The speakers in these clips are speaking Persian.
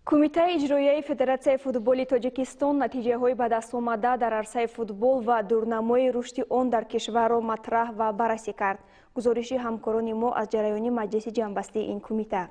کمیته اجرایی فدراسیون فوتبال تاجیکستان نتیجه‌های به دست آمده در عرصه فوتبال و دورنمای رشد آن در کشور را مطرح و بررسی کرد. گزارش همکاران ما از جریان مجلس جنبسته این کمیته.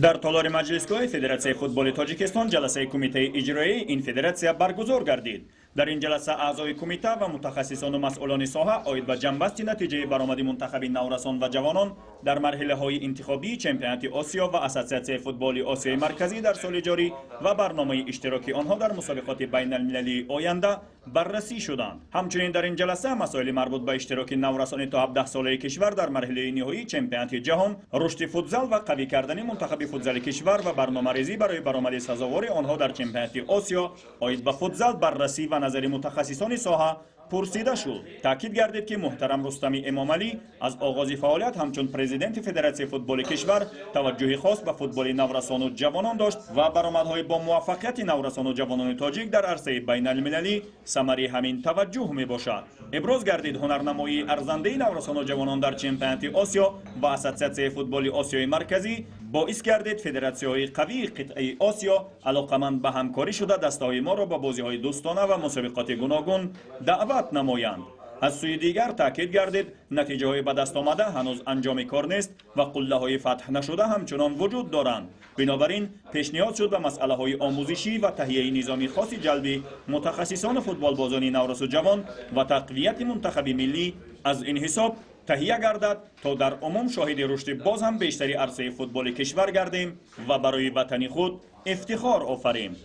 در تالار مجلسگاه فدراسیون فوتبال تاجیکستان جلسه کمیته اجرایی این فدراسیون برگزار گردید. در این جلسه اعضای کمیته و متخصصان و مسئولان ساحه آید به جنبستی نتیجه برآمد منتخب نورسان و جوانان در مرحله های انتخابی چمپیونات آسیا و اساسیاسیون فوتبال آسیای مرکزی در سال جاری و برنامه اشتراکی آنها در مسابقات بین المللی آینده بررسی شدند. همچنین در این جلسه مسائل مربوط به اشتراک نورسان تا 17 ساله کشور در مرحله نهایی چمپیونات جهان، رشد فوتبال و قوی کردن منتخب فوتبال کشور و برنامه‌ریزی برای برآمد سزاوار آنها در چمپیونات آسیا آید به فوتبال بررسی و نظر متخصصان ساحه پرسیده شد. تاکید گردید که محترم رستمی امامعلی از آغاز فعالیت همچون پرزیدنت فدراسیون فوتبال کشور توجه خاص به فوتبال نورسان و جوانان داشت و برآمدهای با موفقیت نورسان و جوانان تاجیک در عرصه بین المللی ثمره همین توجه می باشد. ابراز گردید هنرنمایی ارزنده نورسان و جوانان در چمپیونات آسیا و اساسیاسیون فوتبال آسیای مرکزی باعث گردید فدراسیون قوی قطعه آسیا علاقمند به همکاری شده دسته‌های ما را به بازی‌های دوستانه و مسابقات گوناگون دعوت نمایند. از سوی دیگر تاکید گردید نتیجه های به دست آمده هنوز انجام کار نیست و قله های فتح نشده همچنان وجود دارند. بنابراین پیشنهاد شد به مسئله های آموزشی و تهیه نظامی خاصی جلبی متخصصان فوتبال بازان نورس و جوان و تقویت منتخب ملی از این حساب تهیه گردد تا در عموم شاهد رشد باز هم بیشتری عرصه فوتبال کشور گردیم و برای وطن خود افتخار آفریم.